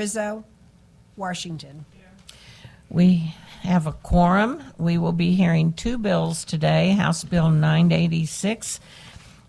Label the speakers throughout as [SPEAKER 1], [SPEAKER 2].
[SPEAKER 1] Rizzo, Washington.
[SPEAKER 2] We have a quorum. We will be hearing two bills today, House Bill 986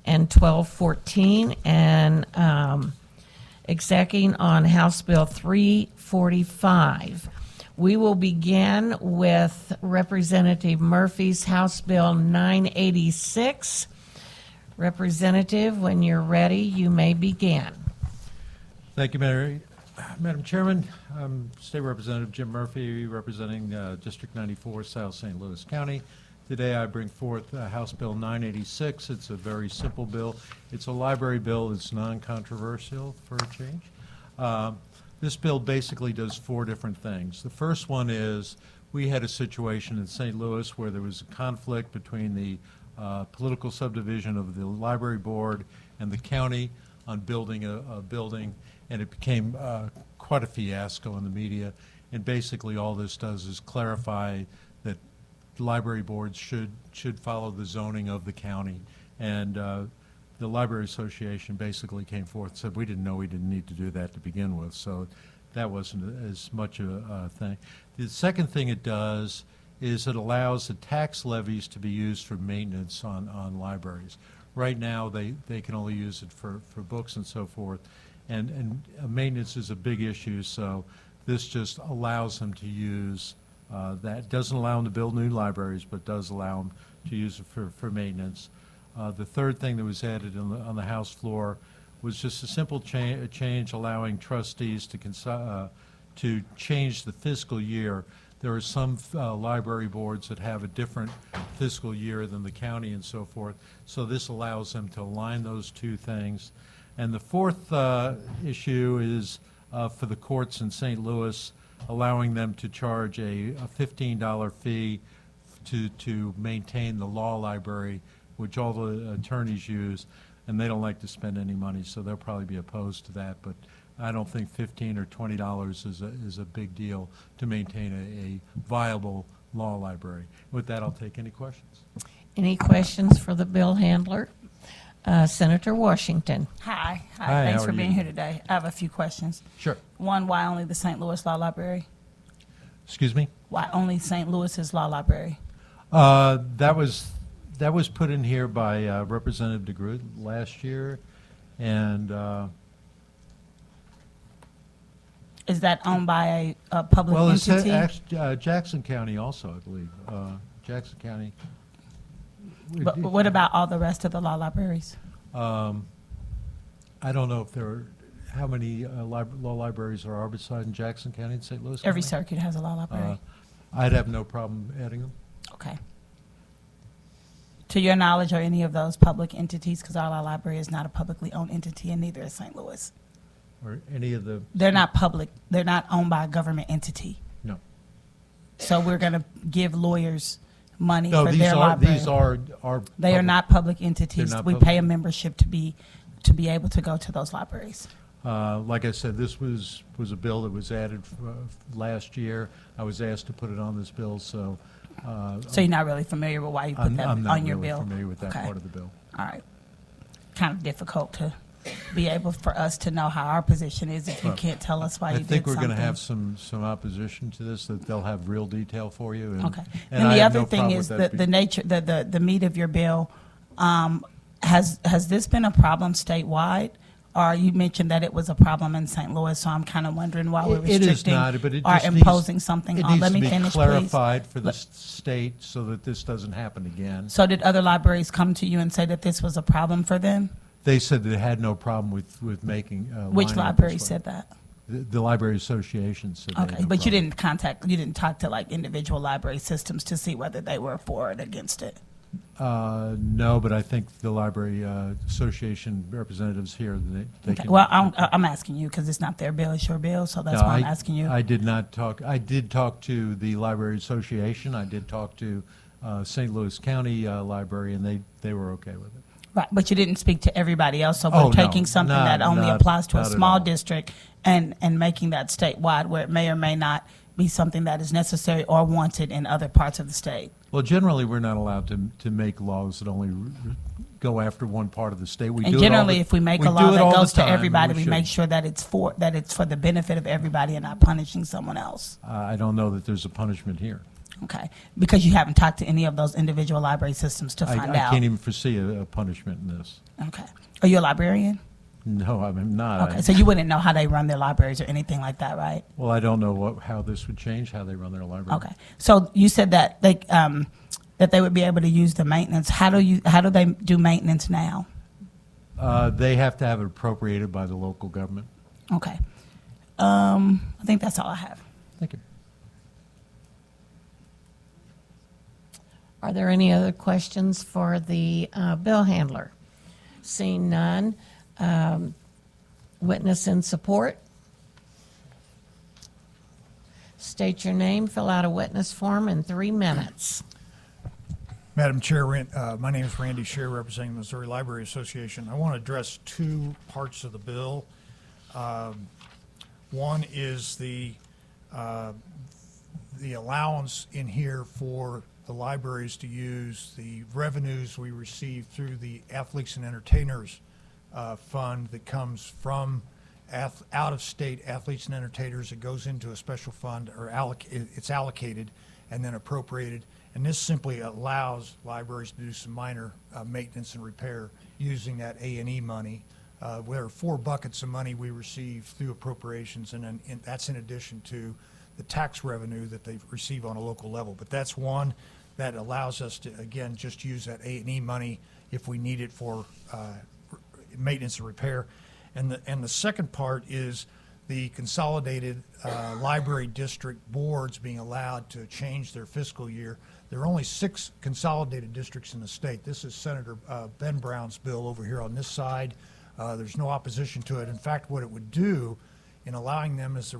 [SPEAKER 2] and 1214, and executing on House Bill 345. We will begin with Representative Murphy's House Bill 986. Representative, when you're ready, you may begin.
[SPEAKER 3] Thank you, Madam Chairman. I'm State Representative Jim Murphy, representing District 94, South St. Louis County. Today I bring forth House Bill 986. It's a very simple bill. It's a library bill. It's non-controversial for a change. This bill basically does four different things. The first one is we had a situation in St. Louis where there was a conflict between the political subdivision of the library board and the county on building a building, and it became quite a fiasco in the media. And basically all this does is clarify that library boards should follow the zoning of the county. And the Library Association basically came forth and said we didn't know we didn't need to do that to begin with, so that wasn't as much a thing. The second thing it does is it allows the tax levies to be used for maintenance on libraries. Right now they can only use it for books and so forth, and maintenance is a big issue, so this just allows them to use that. Doesn't allow them to build new libraries, but does allow them to use it for maintenance. The third thing that was added on the House floor was just a simple change allowing trustees to change the fiscal year. There are some library boards that have a different fiscal year than the county and so forth, so this allows them to align those two things. And the fourth issue is for the courts in St. Louis, allowing them to charge a $15 fee to maintain the law library, which all the attorneys use, and they don't like to spend any money, so they'll probably be opposed to that. But I don't think $15 or $20 is a big deal to maintain a viable law library. With that, I'll take any questions.
[SPEAKER 2] Any questions for the bill handler? Senator Washington.
[SPEAKER 4] Hi,
[SPEAKER 3] Hi,
[SPEAKER 4] thanks
[SPEAKER 3] how
[SPEAKER 4] for
[SPEAKER 3] are
[SPEAKER 4] being
[SPEAKER 3] you?
[SPEAKER 4] here today. I have a few questions.
[SPEAKER 3] Sure.
[SPEAKER 4] One, why only the St. Louis Law Library?
[SPEAKER 3] Excuse me?
[SPEAKER 4] Why only St. Louis's Law Library?
[SPEAKER 3] That was put in here by Representative DeGroot last year, and
[SPEAKER 4] Is that owned by a public
[SPEAKER 3] well, it's
[SPEAKER 4] entity?
[SPEAKER 3] Jackson County also, I believe. Jackson County.
[SPEAKER 4] But what about all the rest of the law libraries?
[SPEAKER 3] I don't know if there are, how many law libraries there are besides in Jackson County and St. Louis County?
[SPEAKER 4] Every circuit has a law library.
[SPEAKER 3] I'd have no problem adding them.
[SPEAKER 4] Okay. To your knowledge, are any of those public entities? Because our law library is not a publicly owned entity, and neither is St. Louis.
[SPEAKER 3] Or any of the...
[SPEAKER 4] They're not public. They're not owned by a government entity.
[SPEAKER 3] No.
[SPEAKER 4] So we're going to give lawyers money
[SPEAKER 3] No,
[SPEAKER 4] for
[SPEAKER 3] these
[SPEAKER 4] their
[SPEAKER 3] are,
[SPEAKER 4] library.
[SPEAKER 3] these are
[SPEAKER 4] They are
[SPEAKER 3] public.
[SPEAKER 4] not public entities.
[SPEAKER 3] They're not
[SPEAKER 4] We
[SPEAKER 3] public.
[SPEAKER 4] pay a membership to be able to go to those libraries.
[SPEAKER 3] Like I said, this was a bill that was added last year. I was asked to put it on this bill, so...
[SPEAKER 4] So you're not really familiar with why you put that
[SPEAKER 3] I'm not
[SPEAKER 4] on your
[SPEAKER 3] really
[SPEAKER 4] bill?
[SPEAKER 3] familiar with that
[SPEAKER 4] Okay.
[SPEAKER 3] part of the bill.
[SPEAKER 4] All right. Kind of difficult to be able for us to know how our position is if you
[SPEAKER 3] Well,
[SPEAKER 4] can't tell us why you
[SPEAKER 3] I
[SPEAKER 4] did
[SPEAKER 3] think we're
[SPEAKER 4] something.
[SPEAKER 3] going to have some opposition to this, that they'll have real detail for you. And,
[SPEAKER 4] Okay.
[SPEAKER 3] and
[SPEAKER 4] And
[SPEAKER 3] I
[SPEAKER 4] the
[SPEAKER 3] have
[SPEAKER 4] other
[SPEAKER 3] no
[SPEAKER 4] thing
[SPEAKER 3] problem
[SPEAKER 4] is
[SPEAKER 3] with
[SPEAKER 4] that the nature, the meat of your bill, has this been a problem statewide? Or you mentioned that it was a problem in St. Louis, so I'm kind of wondering why we're
[SPEAKER 3] It is
[SPEAKER 4] restricting
[SPEAKER 3] not, but it
[SPEAKER 4] or
[SPEAKER 3] just
[SPEAKER 4] imposing
[SPEAKER 3] needs,
[SPEAKER 4] something
[SPEAKER 3] it
[SPEAKER 4] on.
[SPEAKER 3] needs
[SPEAKER 4] Let
[SPEAKER 3] to
[SPEAKER 4] me
[SPEAKER 3] be
[SPEAKER 4] finish, please.
[SPEAKER 3] clarified for the state so that this doesn't happen again.
[SPEAKER 4] So did other libraries come to you and say that this was a problem for them?
[SPEAKER 3] They said they had no problem with making.
[SPEAKER 4] Which
[SPEAKER 3] lining up
[SPEAKER 4] library
[SPEAKER 3] this way.
[SPEAKER 4] said that?
[SPEAKER 3] The Library Association said they had
[SPEAKER 4] Okay,
[SPEAKER 3] no
[SPEAKER 4] but you
[SPEAKER 3] problem.
[SPEAKER 4] you didn't talk to like individual library systems to see whether they were for or against it.
[SPEAKER 3] No, but I think the Library Association representatives here, they
[SPEAKER 4] Okay.
[SPEAKER 3] can.
[SPEAKER 4] Well, I'm asking you because it's not their bill, it's your bill, so that's
[SPEAKER 3] No,
[SPEAKER 4] why I'm asking you.
[SPEAKER 3] I did not talk. I did talk to the Library Association. I did talk to St. Louis County Library, and they were okay with it.
[SPEAKER 4] Right, but you didn't speak to everybody else, so
[SPEAKER 3] Oh,
[SPEAKER 4] we're
[SPEAKER 3] no,
[SPEAKER 4] taking something
[SPEAKER 3] not-
[SPEAKER 4] that only
[SPEAKER 3] not-
[SPEAKER 4] applies to a
[SPEAKER 3] not at
[SPEAKER 4] small
[SPEAKER 3] all.
[SPEAKER 4] district and making that statewide where it may or may not be something that is necessary or wanted in other parts of the state.
[SPEAKER 3] Well, generally, we're not allowed to make laws that only go after one part of the state. We
[SPEAKER 4] And
[SPEAKER 3] do it all
[SPEAKER 4] generally,
[SPEAKER 3] the-
[SPEAKER 4] if we make
[SPEAKER 3] we
[SPEAKER 4] a
[SPEAKER 3] do
[SPEAKER 4] law
[SPEAKER 3] it
[SPEAKER 4] that
[SPEAKER 3] all the
[SPEAKER 4] goes to
[SPEAKER 3] time, and
[SPEAKER 4] everybody, we
[SPEAKER 3] should.
[SPEAKER 4] make sure that it's for the benefit of everybody and not punishing someone else.
[SPEAKER 3] I don't know that there's a punishment here.
[SPEAKER 4] Okay, because you haven't talked to any of those individual library systems to find
[SPEAKER 3] I
[SPEAKER 4] out.
[SPEAKER 3] can't even foresee a punishment in this.
[SPEAKER 4] Okay, are you a librarian?
[SPEAKER 3] No, I'm not.
[SPEAKER 4] Okay, so you wouldn't know how they run their libraries or anything like that, right?
[SPEAKER 3] Well, I don't know how this would change how they run their library.
[SPEAKER 4] Okay, so you said that that they would be able to use the maintenance. How do they do maintenance now?
[SPEAKER 3] They have to have it appropriated by the local government.
[SPEAKER 4] Okay, I think that's all I have.
[SPEAKER 3] Thank you.
[SPEAKER 2] Are there any other questions for the bill handler? Seeing none, witness in support. State your name, fill out a witness form in 3 minutes.
[SPEAKER 5] Madam Chair, my name is Randy Scheer, representing the Missouri Library Association. I want to address 2 parts of the bill. One is the allowance in here for the libraries to use the revenues we receive through the Athletes and Entertainers fund that comes from out-of-state athletes and entertainers. It goes into a special fund, or it's allocated and then appropriated. And this simply allows libraries to do some minor maintenance and repair using that A&E money. There are 4 buckets of money we receive through appropriations, and that's in addition to the tax revenue that they receive on a local level. But that's one that allows us to, again, just use that A&E money if we need it for maintenance and repair. And the second part is the consolidated library district boards being allowed to change their fiscal year. There are only 6 consolidated districts in the state. This is Senator Ben Brown's bill over here on this side. There's no opposition to it. In fact, what it would do in allowing them, as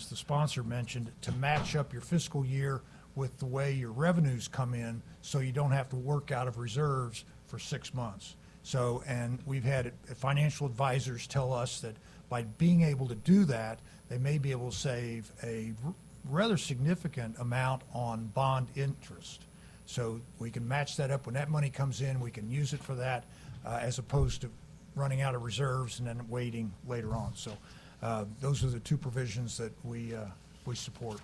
[SPEAKER 5] the sponsor mentioned, to match up your fiscal year with the way your revenues come in, so you don't have to work out of reserves for 6 months. So, and we've had financial advisors tell us that by being able to do that, they may be able to save a rather significant amount on bond interest. So we can match that up when that money comes in. We can use it for that, as opposed to running out of reserves and then waiting later on. So those are the 2 provisions that we support.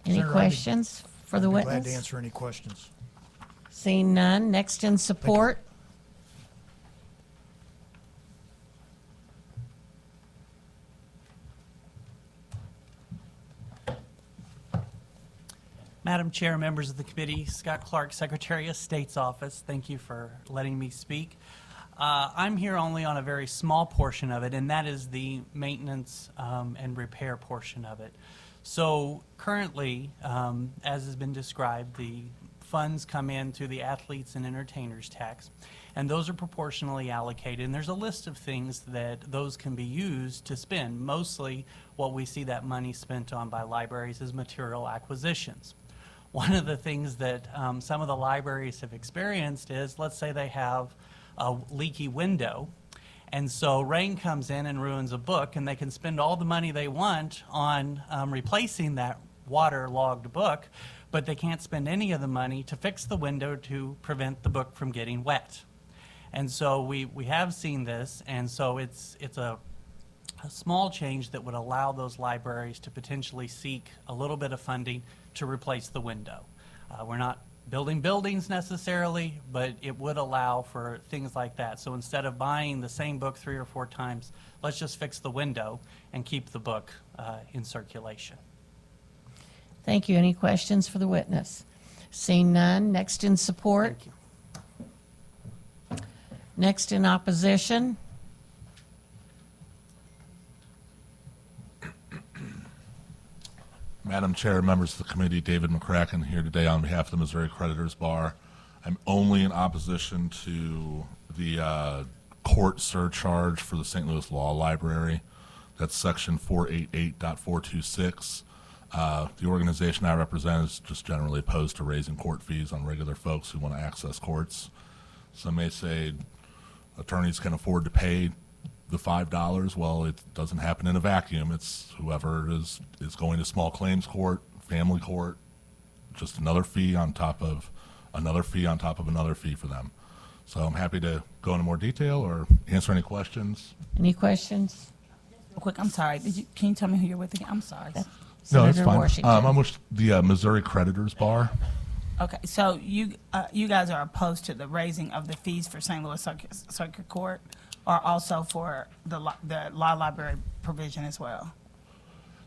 [SPEAKER 2] Any
[SPEAKER 5] Senator,
[SPEAKER 2] questions for the
[SPEAKER 5] I'd be
[SPEAKER 2] witness?
[SPEAKER 5] glad to answer any questions.
[SPEAKER 2] Seeing none, next in support.
[SPEAKER 6] Madam Chair, members of the committee, Scott Clark, Secretary of State's Office, thank you for letting me speak. I'm here only on a very small portion of it, and that is the maintenance and repair portion of it. So currently, as has been described, the funds come in through the athletes and entertainers tax, and those are proportionally allocated. And there's a list of things that those can be used to spend. Mostly what we see that money spent on by libraries is material acquisitions. One of the things that some of the libraries have experienced is, let's say they have a leaky window, and so rain comes in and ruins a book, and they can spend all the money they want on replacing that waterlogged book, but they can't spend any of the money to fix the window to prevent the book from getting wet. And so we have seen this, and so it's a small change that would allow those libraries to potentially seek a little bit of funding to replace the window. We're not building buildings necessarily, but it would allow for things like that. So instead of buying the same book 3 or 4 times, let's just fix the window and keep the book in circulation.
[SPEAKER 2] Thank you. Any questions for the witness? Seeing none, next in support.
[SPEAKER 6] Thank you.
[SPEAKER 2] Next in opposition.
[SPEAKER 7] Madam Chair, members of the committee, David McCracken here today on behalf of the Missouri Creditors Bar. I'm only in opposition to the court surcharge for the St. Louis Law Library. That's section 488.426. The organization I represent is just generally opposed to raising court fees on regular folks who want to access courts. Some may say attorneys can afford to pay the $5. Well, it doesn't happen in a vacuum. It's whoever is going to small claims court, family court, just another fee on top of another fee on top of another fee for them. So I'm happy to go into more detail or answer any questions.
[SPEAKER 2] Any questions?
[SPEAKER 4] Real quick, I'm sorry. Can you tell me who you're with again? I'm sorry.
[SPEAKER 7] No, it's
[SPEAKER 2] Senator
[SPEAKER 7] fine.
[SPEAKER 2] Washington.
[SPEAKER 7] I'm with the Missouri Creditors Bar.
[SPEAKER 4] Okay, so you guys are opposed to the raising of the fees for St. Louis Circuit Court, or also for the law library provision as well?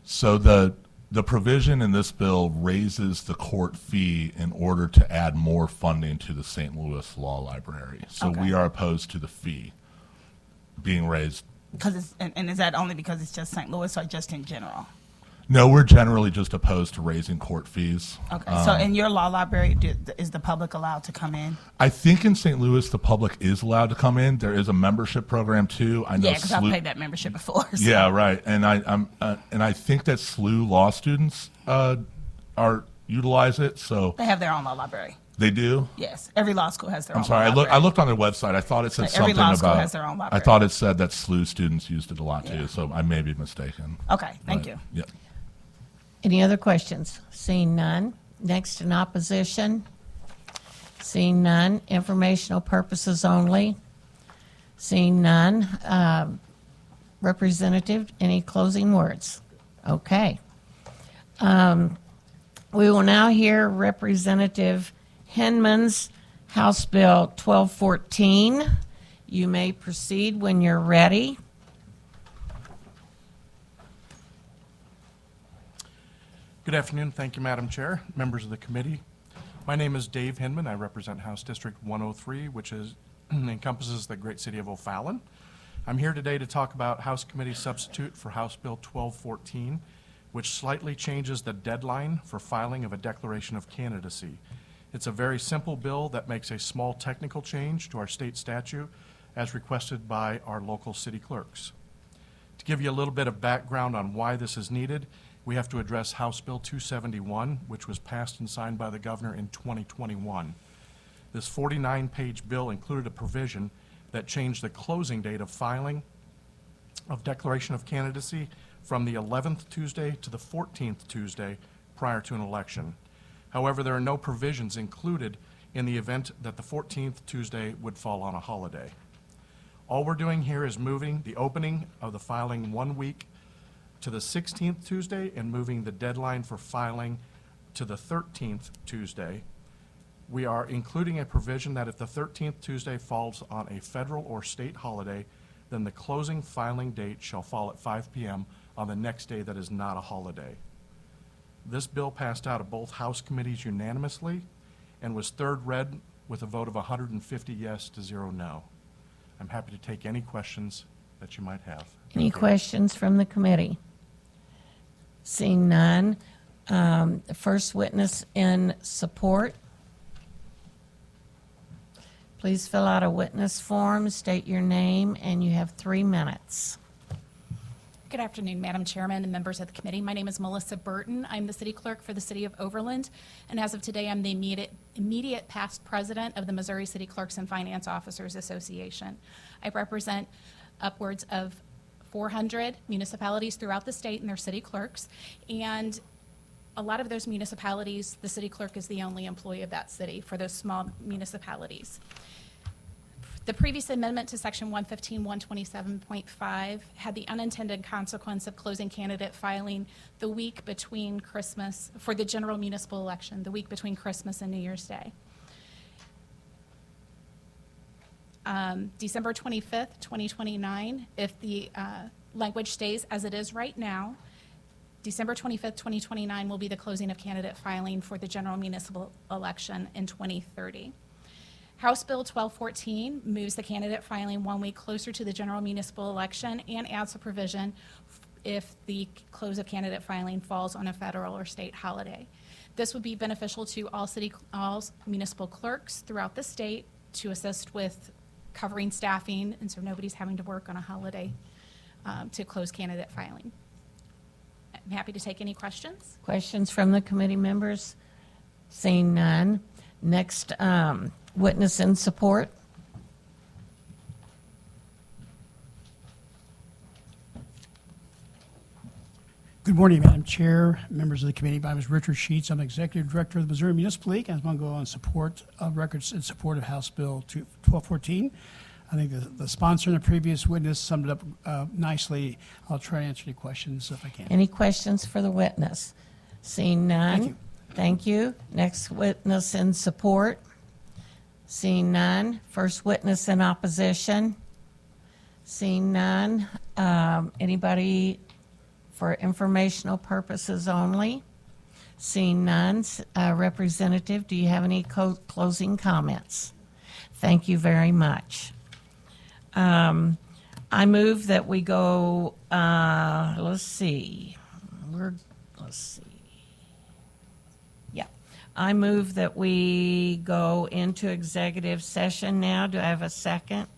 [SPEAKER 7] So the provision in this bill raises the court fee in order to add more funding to the St. Louis Law Library. So
[SPEAKER 4] Okay.
[SPEAKER 7] we are opposed to the fee being raised.
[SPEAKER 4] Because it's, and is that only because it's just St. Louis or just in general?
[SPEAKER 7] No, we're generally just opposed to raising court fees.
[SPEAKER 4] Okay, so in your law library, is the public allowed to come in?
[SPEAKER 7] I think in St. Louis, the public is allowed to come in. There is a membership program too. I know
[SPEAKER 4] Yeah, because I've paid that membership before. So.
[SPEAKER 7] Yeah, right. And I think that SLU law students utilize it. So
[SPEAKER 4] They have their own law library.
[SPEAKER 7] they do.
[SPEAKER 4] Yes, every law school has their
[SPEAKER 7] I'm
[SPEAKER 4] own
[SPEAKER 7] sorry.
[SPEAKER 4] law library.
[SPEAKER 7] I looked on their website. I thought it said
[SPEAKER 4] Like every
[SPEAKER 7] something
[SPEAKER 4] law school
[SPEAKER 7] about.
[SPEAKER 4] has their own
[SPEAKER 7] I
[SPEAKER 4] library.
[SPEAKER 7] thought it said that SLU students used it a lot
[SPEAKER 4] Yeah.
[SPEAKER 7] too. So I may be mistaken.
[SPEAKER 4] Okay, thank
[SPEAKER 7] But,
[SPEAKER 4] you.
[SPEAKER 7] Yeah.
[SPEAKER 2] Any other questions? Seeing none. Next in opposition. Seeing none. Informational purposes only. Seeing none. Representative, any closing words? Okay. We will now hear Representative Hinman's House Bill 1214. You may proceed when you're ready.
[SPEAKER 8] Good afternoon. Thank you, Madam Chair, members of the committee. My name is Dave Hinman. I represent House District 103, which encompasses the great city of O'Fallon. I'm here today to talk about House Committee substitute for House Bill 1214, which slightly changes the deadline for filing of a declaration of candidacy. It's a very simple bill that makes a small technical change to our state statute as requested by our local city clerks. To give you a little bit of background on why this is needed, we have to address House Bill 271, which was passed and signed by the governor in 2021. This 49-page bill included a provision that changed the closing date of filing of declaration of candidacy from the 11th Tuesday to the 14th Tuesday prior to an election. However, there are no provisions included in the event that the 14th Tuesday would fall on a holiday. All we're doing here is moving the opening of the filing 1 week to the 16th Tuesday and moving the deadline for filing to the 13th Tuesday. We are including a provision that if the 13th Tuesday falls on a federal or state holiday, then the closing filing date shall fall at 5 p.m. on the next day that is not a holiday. This bill passed out of both House committees unanimously and was third read with a vote of 150 yes to 0 no. I'm happy to take any questions that you might have.
[SPEAKER 2] Any questions from the committee? Seeing none. The first witness in support. Please fill out a witness form, state your name, and you have 3 minutes.
[SPEAKER 9] Good afternoon, Madam Chairman and members of the committee. My name is Melissa Burton. I'm the city clerk for the city of Overland, and as of today, I'm the immediate past president of the Missouri City Clerks and Finance Officers Association. I represent upwards of 400 municipalities throughout the state and their city clerks, and a lot of those municipalities, the city clerk is the only employee of that city for those small municipalities. The previous amendment to section 115.127.5 had the unintended consequence of closing candidate filing the week between Christmas, for the general municipal election, the week between Christmas and New Year's Day. December 25th, 2029, if the language stays as it is right now, December 25th, 2029 will be the closing of candidate filing for the general municipal election in 2030. House Bill 1214 moves the candidate filing 1 week closer to the general municipal election and adds a provision if the close of candidate filing falls on a federal or state holiday. This would be beneficial to all municipal clerks throughout the state to assist with covering staffing, and so nobody's having to work on a holiday to close candidate filing. I'm happy to take any questions.
[SPEAKER 2] Questions from the committee members? Seeing none. Next witness in support.
[SPEAKER 10] Good morning, Madam Chair, members of the committee. My name is Richard Sheets. I'm Executive Director of the Missouri Municipal League. I just want to go on support of records in support of House Bill 1214. I think the sponsor and the previous witness summed it up nicely. I'll try to answer any questions if I can.
[SPEAKER 2] Any questions for the witness? Seeing none?
[SPEAKER 10] Thank you.
[SPEAKER 2] Thank you. Next witness in support? Seeing none. First witness in opposition? Seeing none. Anybody for informational purposes only? Seeing none. Representative, do you have any closing comments? Thank you very much. I move that we go, let's see. Yeah. I move that we go into executive session now. Do I have a second?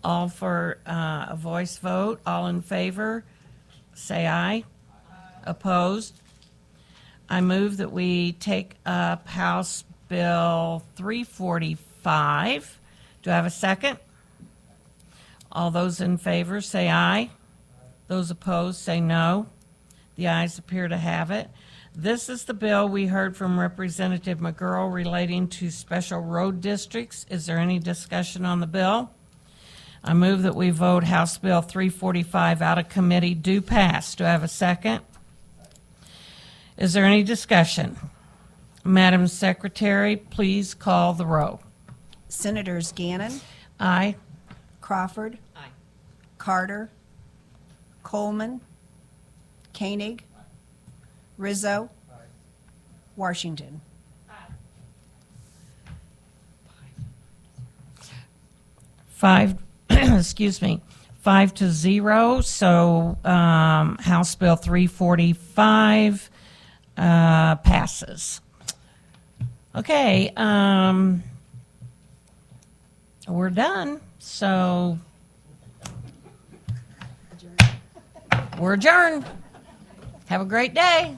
[SPEAKER 2] All for a voice vote. All in favor, say aye. Opposed? I move that we take up House Bill 345. Do I have a second? All those in favor, say aye. Those opposed, say no. The ayes appear to have it. This is the bill we heard from Representative McGirl relating to special road districts. Is there any discussion on the bill? I move that we vote House Bill 345 out of committee do pass. Do I have a second? Is there any discussion? Madam Secretary, please call the roll.
[SPEAKER 1] Senators Gannon,
[SPEAKER 2] Aye.
[SPEAKER 1] Crawford. Aye. Carter. Coleman. Koenig. Rizzo. Washington.
[SPEAKER 2] Five, excuse me, 5-0. So House Bill 345 passes. Okay, we're done. So we're adjourned. Have a great day.